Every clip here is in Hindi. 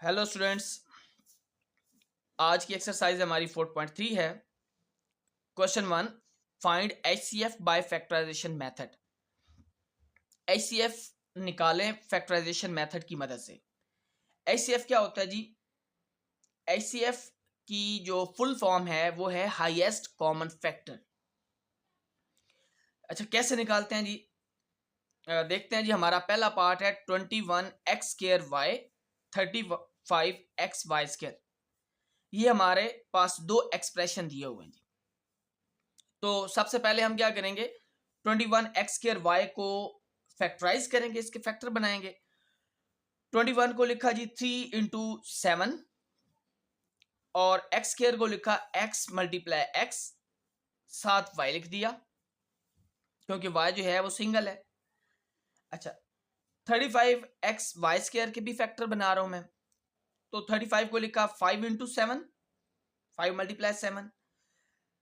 हेलो स्टूडेंट्स, आज की एक्सरसाइज हमारी 4.3 है। Question 1, find HCF by factorisation method. HCF निकालें फैक्टराइजेशन मेथड की मदद से। एचसीएफ क्या होता है जी? एचसीएफ की जो फुल फॉर्म है वो है हाईएस्ट कॉमन फैक्टर। अच्छा, कैसे निकालते हैं जी? देखते हैं जी। हमारा पहला पार्ट है 21x square Y 35x Y square. ये हमारे पास दो एक्सप्रेशन दिए हुए हैं जी। तो सबसे पहले हम क्या करेंगे, 21x स्क्वायर वाई को फैक्टराइज करेंगे, इसके फैक्टर बनाएंगे। 21 को लिखा जी 3 इंटू 7 और x स्क्वायर को लिखा x मल्टीप्लाई x, साथ y लिख दिया क्योंकि y जो है वो सिंगल है। अच्छा, 35x वाई स्क्वायर के भी फैक्टर बना रहा हूं मैं। तो 35 को लिखा 5 इंटू 7, 5 मल्टीप्लाई 7,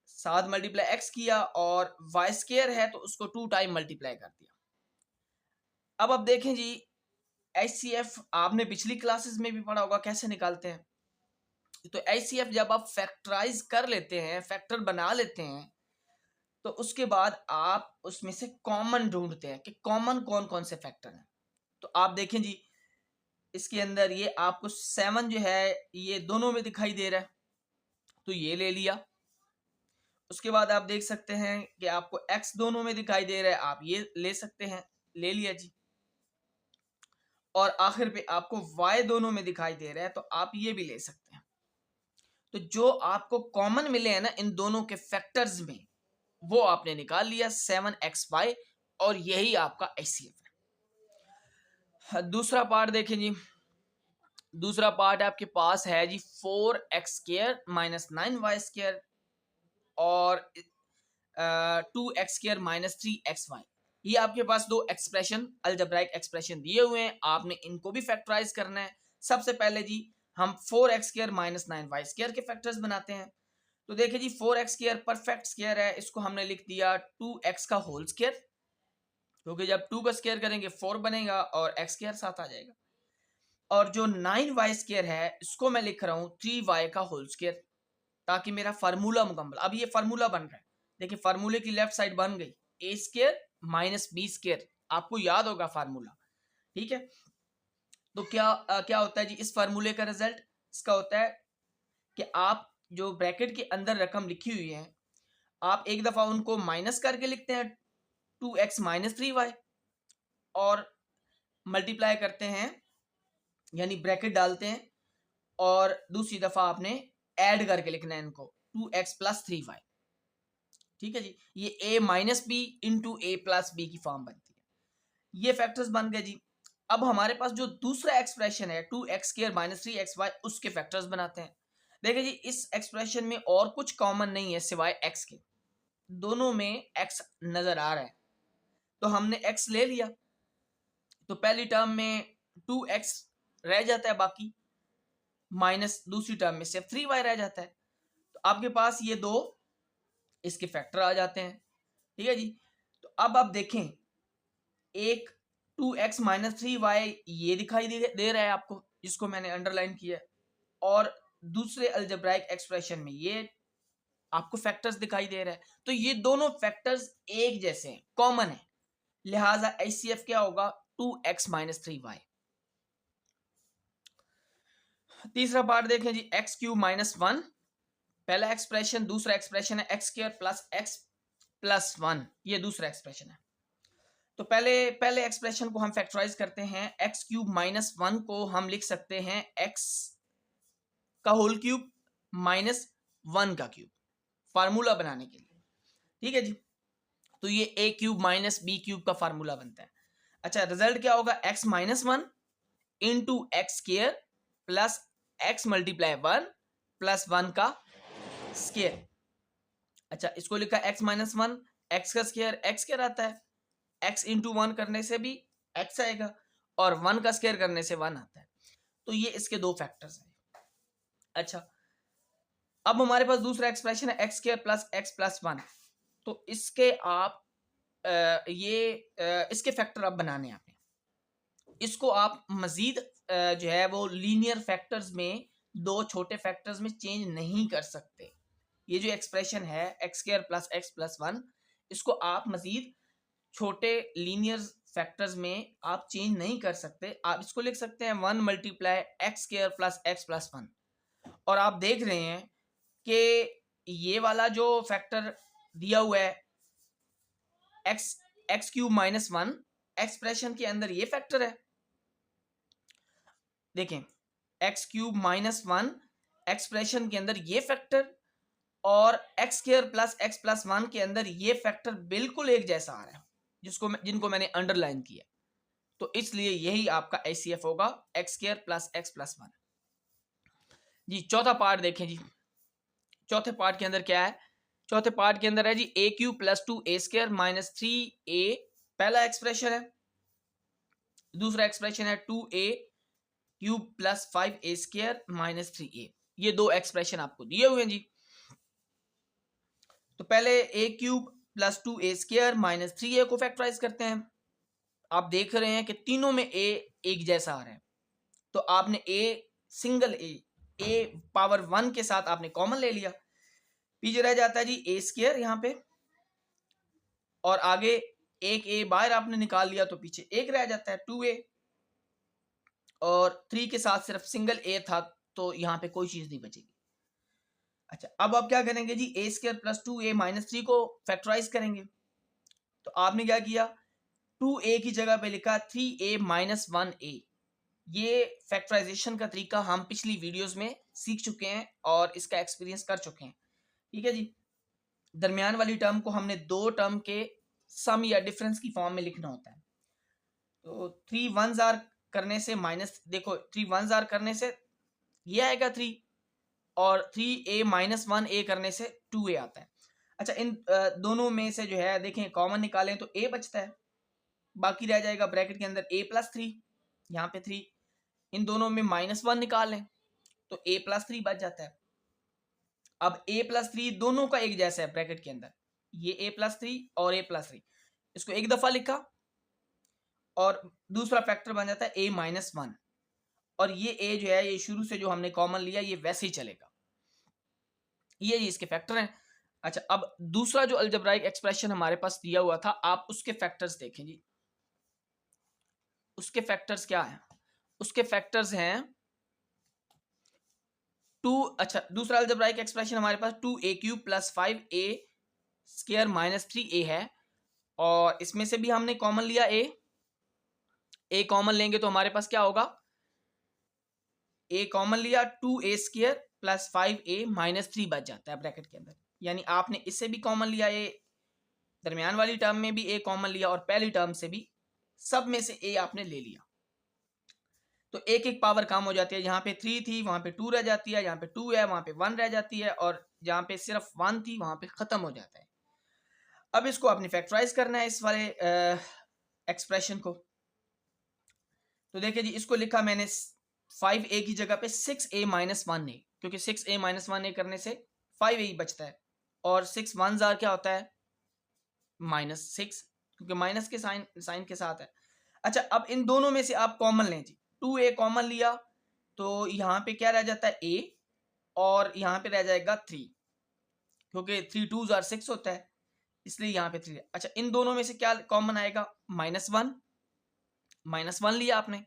7 मल्टीप्लाई x किया और y स्क्वायर है तो उसको 2 टाइम मल्टीप्लाई कर दिया। अब देखें जी, एचसीएफ आपने पिछली क्लासेस में भी पढ़ा होगा कैसे निकालते हैं। तो एचसीएफ जब आप फैक्टराइज कर लेते हैं, फैक्टर बना लेते हैं, तो उसके बाद आप उसमें से कॉमन ढूंढते हैं कि कॉमन कौन कौन से फैक्टर हैं। तो आप देखें जी, इसके अंदर ये आपको 7 जो है ये दोनों में दिखाई दे रहा है, तो ये ले लिया। उसके बाद आप देख सकते हैं कि आपको x दोनों में दिखाई दे रहा है, आप ये ले सकते हैं, ले लिया जी। और आखिर पे आपको y दोनों में दिखाई दे रहा है तो आप ये भी ले सकते हैं। तो जो आपको कॉमन मिले हैं ना इन दोनों के फैक्टर्स में, वो आपने निकाल लिया 7xy, और यही आपका एचसीएफ है। दूसरा पार्ट देखें जी। दूसरा पार्ट आपके पास है जी 4x square minus 9y square और 2x स्क्वायर माइनस 3xy। ये आपके पास दो एक्सप्रेशन, अलजेब्राइक एक्सप्रेशन दिए हुए हैं, आपने इनको भी फैक्टराइज करना है। सबसे पहले जी हम 4x square minus 9y square के फैक्टर्स बनाते हैं। तो देखिए जी 4x स्क्वायर परफेक्ट स्क्वायर है, इसको हमने लिख दिया 2x का होल स्क्वायर, क्योंकि जब 2 का स्क्वायर करेंगे 4 बनेगा और x स्क्वायर साथ आ जाएगा। और जो 9y स्क्वायर है इसको मैं लिख रहा हूं 3y का होल स्क्वायर, ताकि मेरा फार्मूला मुकम्मल। अब ये फार्मूला बन रहा है, देखिए फार्मूले की लेफ्ट साइड बन गई ए स्क्वायर माइनस बी स्क्वायर, आपको याद होगा फार्मूला, ठीक है। तो क्या होता है जी इस फार्मूले का रिजल्ट? इसका होता है कि आप जो ब्रैकेट के अंदर रकम लिखी हुई है, आप एक दफा उनको माइनस करके लिखते हैं 2x माइनस 3y, और मल्टीप्लाई करते हैं यानी ब्रैकेट डालते हैं, और दूसरी दफा आपने ऐड करके लिखना है इनको 2x प्लस 3y। ठीक है जी, ये a minus b into a plus b की फॉर्म बनती है। ये फैक्टर्स बन गए जी। अब हमारे पास जो दूसरा एक्सप्रेशन है 2x स्क्वायर माइनस 3xy, उसके फैक्टर्स बनाते हैं। देखिए जी, इस एक्सप्रेशन में और कुछ कॉमन नहीं है सिवाय x के, दोनों में x नजर आ रहा है, तो हमने x ले लिया। तो पहली टर्म में 2x रह जाता है, बाकी माइनस दूसरी टर्म में सिर्फ 3y रह जाता है। तो आपके पास ये दो इसके फैक्टर आ जाते हैं, ठीक है जी। तो अब आप देखें, एक 2x माइनस 3y ये दिखाई दे रहा है आपको, जिसको मैंने अंडरलाइन किया है, और दूसरे अलजेब्राइक एक्सप्रेशन में ये आपको फैक्टर्स दिखाई दे रहा है। तो ये दोनों फैक्टर्स एक जैसे हैं, कॉमन है, लिहाजा एचसीएफ क्या होगा 2x माइनस 3y। तीसरा पार्ट देखें जी, एक्स क्यूब माइनस 1 पहला एक्सप्रेशन, दूसरा एक्सप्रेशन है x square plus x plus 1, ये दूसरा एक्सप्रेशन है। तो पहले एक्सप्रेशन को हम फैक्टराइज करते हैं। एक्स क्यूब माइनस 1 को हम लिख सकते हैं एक्स का होल क्यूब माइनस 1 का क्यूब, फार्मूला बनाने के लिए, ठीक है जी। तो ये ए क्यूब माइनस बी क्यूब का फार्मूला बनता है। अच्छा, रिजल्ट क्या होगा? X minus 1 into x square plus x multiply 1 plus 1 का स्क्वायर। अच्छा, इसको लिखा एक्स माइनस 1, एक्स का स्क्वायर एक्स स्क्वायर आता है, एक्स इंटू 1 करने से भी एक्स आएगा, और 1 का स्क्वायर करने से 1 आता है। तो ये इसके दो फैक्टर्स हैं। अच्छा, अब हमारे पास दूसरा एक्सप्रेशन है x square plus x plus 1। तो इसके आप इसके फैक्टर आप बनाने हैं आपने, इसको आप मजीद जो है वो लीनियर फैक्टर्स में दो छोटे फैक्टर्स में चेंज नहीं कर सकते। ये जो एक्सप्रेशन है x square plus x plus one, इसको आप मजीद छोटे लीनियर फैक्टर्स में आप चेंज नहीं कर सकते। आप इसको लिख सकते हैं 1 multiply x square plus x plus one. और आप देख रहे हैं कि ये वाला जो फैक्टर दिया हुआ है x cube minus one, expression के अंदर ये फैक्टर है। देखें x cube minus one expression के अंदर ये फैक्टर, और x square plus x plus one के अंदर ये फैक्टर बिल्कुल एक जैसा आ रहा है, जिनको मैंने अंडरलाइन किया। तो इसलिए यही आपका एचसीएफ होगा x square plus x plus one. जी चौथा पार्ट देखें जी, चौथे पार्ट के अंदर क्या है? चौथे पार्ट के अंदर है जी ए क्यूब प्लस टू ए स्क्वायर माइनस थ्री ए, पहला एक्सप्रेशन है। दूसरा एक्सप्रेशन है 2a cube plus 5a square minus 3a। ये दो एक्सप्रेशन आपको दिए हुए हैं जी। तो पहले a cube plus 2a square minus 3a को फैक्टराइज करते हैं। आप देख रहे हैं कि तीनों में a एक जैसा आ रहा है, तो आपने a सिंगल a पावर 1 के साथ आपने कॉमन ले लिया, पीछे रह जाता है जी a स्क्वायर यहाँ पे, और आगे एक a बाहर आपने निकाल लिया तो पीछे एक रह जाता है 2a, और 3 के साथ सिर्फ सिंगल a था तो यहाँ पे कोई चीज नहीं बचेगी। अच्छा अब आप क्या करेंगे जी, a square plus 2a minus 3 को फैक्टराइज करेंगे। तो आपने क्या किया, 2a की जगह पे लिखा 3a माइनस 1a। ये फैक्टराइजेशन का तरीका हम पिछली वीडियोस में सीख चुके हैं और इसका एक्सपीरियंस कर चुके हैं। ठीक है जी, दरमियान वाली टर्म को हमने दो टर्म के सम या डिफरेंस की फॉर्म में लिखना होता है। तो 3 1s आर करने से माइनस, देखो 3 1s आर करने से ये आएगा 3, और 3a माइनस 1a करने से 2a आता है। अच्छा इन दोनों में से जो है देखें कॉमन निकालें तो a बचता है, बाकी रह जाएगा ब्रैकेट के अंदर a प्लस 3, यहाँ पे 3, इन दोनों में माइनस 1 निकाल लें तो a प्लस 3 बच जाता है। अब a प्लस 3 दोनों का एक जैसा है ब्रैकेट के अंदर, ये a प्लस 3 और a प्लस 3, इसको एक दफा लिखा और दूसरा फैक्टर बन जाता है a माइनस 1, और ये a जो है ये शुरू से जो हमने कॉमन लिया ये वैसे ही चलेगा। ये जी इसके फैक्टर हैं। अच्छा अब दूसरा जो अलजेब्राइक एक्सप्रेशन हमारे पास दिया हुआ था, आप उसके फैक्टर्स देखें जी। उसके फैक्टर्स क्या हैं? उसके फैक्टर्स हैं 2, अच्छा दूसरा अलजेब्राइक एक्सप्रेशन हमारे पास 2a cube plus 5a square minus 3a है, और इसमें से भी हमने कॉमन लिया a कॉमन लेंगे तो हमारे पास क्या होगा, a कॉमन लिया 2a square plus 5a minus 3 बच जाता है ब्रैकेट के अंदर। यानी आपने इससे भी कॉमन लिया a, दरमियान वाली टर्म में भी a कॉमन लिया, और पहली टर्म से भी, सब में से a आपने ले लिया। तो एक एक पावर कम हो जाती है, जहां पे 3 थी वहां पे 2 रह जाती है, जहां पे 2 है वहां पे 1 रह जाती है, और जहां पे सिर्फ 1 थी वहां पे खत्म हो जाता है। अब इसको आपने फैक्टराइज करना है इस वाले एक्सप्रेशन को। तो देखिए जी इसको लिखा मैंने 5a की जगह पे 6a माइनस 1a, क्योंकि 6a माइनस 1a करने से 5a ही बचता है, और 6 1s आर क्या होता है -6, क्योंकि माइनस के साइन के साथ है। अच्छा अब इन दोनों में से आप कॉमन लें जी, 2a कॉमन लिया तो यहाँ पे क्या रह जाता है a, और यहाँ पे रह जाएगा 3, क्योंकि 3 2s आर 6 होता है, इसलिए यहाँ पे 3। अच्छा इन दोनों में से क्या कॉमन आएगा, -1 लिया आपने,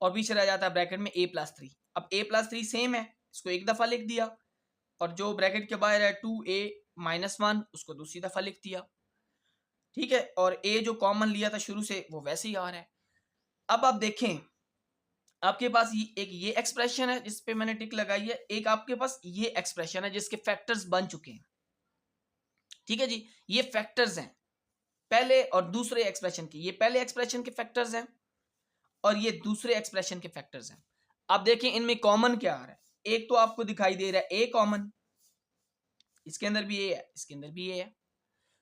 और पीछे रह जाता है ब्रैकेट में a प्लस 3। अब a प्लस 3 सेम है, इसको एक दफा लिख दिया, और जो ब्रैकेट के बाहर है 2a माइनस 1 उसको दूसरी दफा लिख दिया। ठीक है, और a जो कॉमन लिया था शुरू से वो वैसे ही आ रहा है। अब आप देखें आपके पास एक ये एक्सप्रेशन है जिसपे मैंने टिक लगाई है, एक आपके पास ये एक्सप्रेशन है जिसके फैक्टर्स बन चुके हैं। ठीक है जी, ये फैक्टर्स हैं पहले और दूसरे एक्सप्रेशन के, ये पहले एक्सप्रेशन के फैक्टर्स हैं और ये दूसरे एक्सप्रेशन के फैक्टर्स हैं। अब देखें इनमें कॉमन क्या आ रहा है, एक तो आपको दिखाई दे रहा है a कॉमन, इसके अंदर भी a है, इसके अंदर भी a है।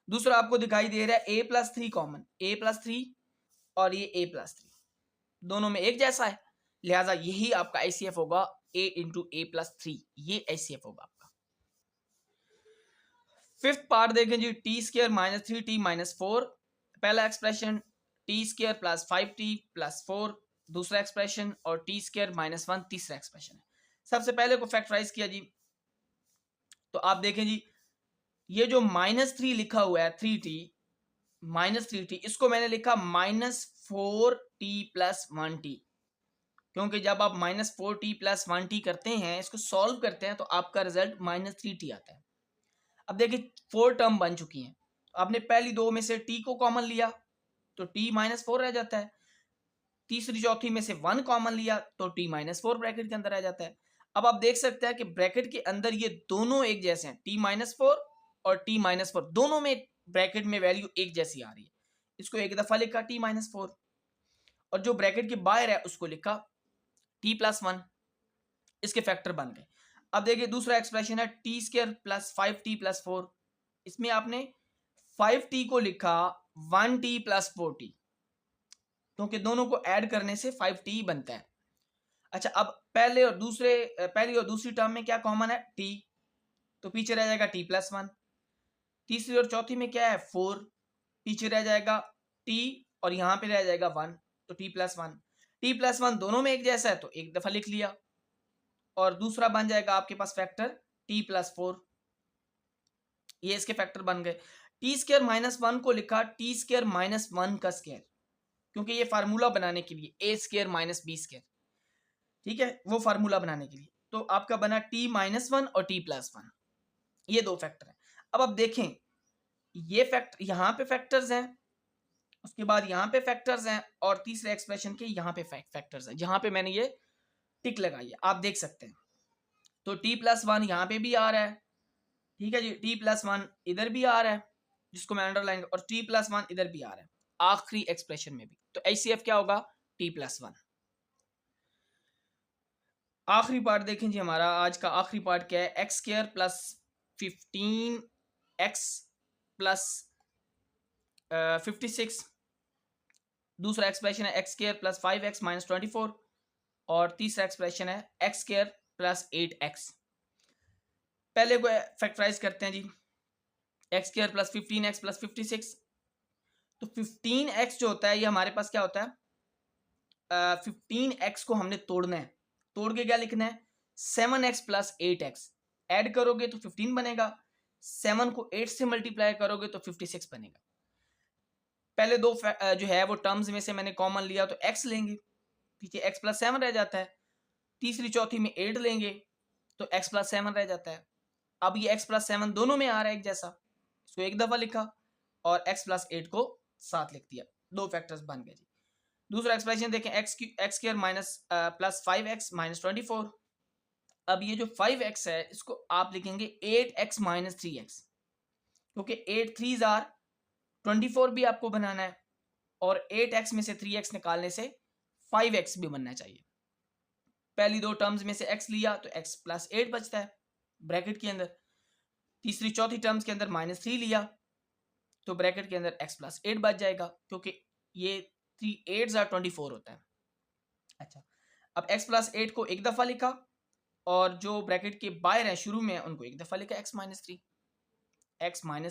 दूसरा आपको दिखाई दे रहा है a plus 3 common, a plus 3 और ये a प्लस 3 दोनों में एक जैसा है, लिहाजा यही आपका ICF होगा a इंटू a प्लस 3, ये ICF होगा आपका। फिफ्थ पार्ट देखें जी, t square minus 3t minus 4, पहला expression t square plus 5t plus 4, दूसरा एक्सप्रेशन और टी स्क्वायर माइनस 1 तीसरा एक्सप्रेशन है। सबसे पहले को फैक्टराइज किया जी, तो आप देखें जी ये जो -3 लिखा हुआ है 3t -3t, इसको मैंने लिखा -4t + 1t, क्योंकि जब आप -4t + 1t करते हैं, इसको सॉल्व करते हैं, तो आपका रिजल्ट -3t आता है। अब देखिए 4 टर्म बन चुकी हैं, आपने पहली दो में से t को कॉमन लिया तो t -4 रह जाता है, तीसरी चौथी में से 1 कॉमन लिया तो t -4 ब्रैकेट के अंदर आ जाता है। अब आप देख सकते हैं कि ब्रैकेट के अंदर ये दोनों एक जैसे हैं, t -4 और t -4 दोनों में ब्रैकेट में वैल्यू एक जैसी आ रही है। इसको एक दफा लिखा t -4, और जो ब्रैकेट के बाहर है उसको लिखा t + 1, इसके फैक्टर बन गए। अब देखिए दूसरा एक्सप्रेशन है t² + 5t + 4, इसमें आपने 5t को लिखा 1t + 4t, क्योंकि दोनों को ऐड करने से 5t बनता है। अच्छा, अब पहली और दूसरी टर्म में क्या कॉमन है? t, तो पीछे रह जाएगा t + 1। तीसरी और चौथी में क्या है? 4, पीछे रह जाएगा t और यहां पे रह जाएगा 1, तो t + 1। t + 1 दोनों में एक जैसा है तो एक दफा लिख लिया, और दूसरा बन जाएगा आपके पास फैक्टर t + 4, ये इसके फैक्टर बन गए। t² - 1 को लिखा t² - 1 का स्क्वायर, क्योंकि ये फार्मूला बनाने के लिए a² - b², ठीक है, वो फार्मूला बनाने के लिए, तो आपका बना t -1 और t + 1, ये दो फैक्टर है। अब आप देखें ये फैक्टर यहां पे फैक्टर्स हैं, उसके बाद यहां पे फैक्टर्स हैं, और तीसरे एक्सप्रेशन के यहां पे फैक्टर्स हैं, जहां पे मैंने ये टिक लगाई है आप देख सकते हैं। तो t + 1 यहां पे भी आ रहा है, ठीक है जी, t + 1 इधर भी आ रहा है जिसको मैं अंडरलाइन, और t + 1 इधर भी आ रहा है आखिरी एक्सप्रेशन में भी। तो HCF क्या होगा? t + 1। आखिरी पार्ट देखें जी, हमारा आज का आखिरी पार्ट क्या है? x² + 15x + 56, दूसरा एक्सप्रेशन है x² + 5x - 24, और तीसरा एक्सप्रेशन है x² + 8x। पहले को फैक्टराइज करते हैं जी, x² + 15x + 56, तो 15x जो होता है ये हमारे पास क्या होता है? 15x को हमने तोड़ना है, तोड़ के क्या लिखना है? 7x + 8x, ऐड करोगे तो 15 बनेगा, 7 को 8 से मल्टीप्लाई करोगे तो 56 बनेगा। पहले दो जो है वो टर्म्स में से मैंने कॉमन लिया तो x लेंगे, पीछे x + 7 रह जाता है, तीसरी चौथी में 8 लेंगे तो x + 7 रह जाता है। अब ये x + 7 दोनों में आ रहा है एक जैसा, इसको एक दफा लिखा और x + 8 को साथ लिख दिया, दो फैक्टर्स बन गए जी। दूसरा एक्सप्रेशन देखें, x² + 5x - 24। अब ये जो 5x है इसको आप लिखेंगे 8x - 3x, क्योंकि 8 3s are 24 भी आपको बनाना है, और 8x में से 3x निकालने से 5x भी बनना चाहिए। पहली दो टर्म्स में से x लिया तो x + 8 बचता है ब्रैकेट के अंदर, तीसरी चौथी टर्म्स के अंदर -3 लिया तो ब्रैकेट के अंदर x + 8 बच जाएगा, क्योंकि ये 3 8s are 24 होता है। अच्छा, अब x + 8 को एक दफा लिखा, और जो ब्रैकेट के बाहर है शुरू में उनको एक दफा लिखा, x -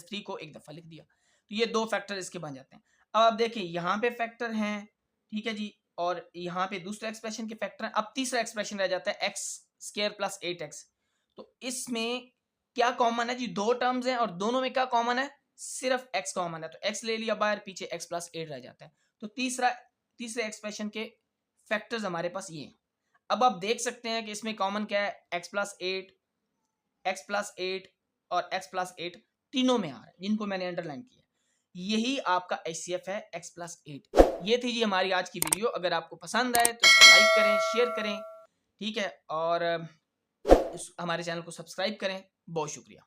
3 को एक दफा लिख दिया, तो ये दो फैक्टर इसके बन जाते हैं। अब आप देखिए यहाँ पे फैक्टर हैं, ठीक है जी, और यहाँ पे दूसरे एक्सप्रेशन के फैक्टर हैं। अब तीसरा एक्सप्रेशन रह जाता है x² + 8x, तो इसमें क्या कॉमन है जी? दो टर्म्स हैं और दोनों में क्या कॉमन है? सिर्फ x कॉमन है, तो x ले लिया बाहर, पीछे x + 8 रह जाता है। तो तीसरे एक्सप्रेशन के फैक्टर्स हमारे पास ये हैं। अब आप देख सकते हैं कि इसमें कॉमन क्या है? x + 8, x + 8 और x + 8 तीनों में आ रहा है, जिनको मैंने अंडरलाइन किया। यही आपका HCF है, x + 8। ये थी जी हमारी आज की वीडियो। अगर आपको पसंद आए तो इसको लाइक करें, शेयर करें, ठीक है, और हमारे चैनल को सब्सक्राइब करें। बहुत शुक्रिया।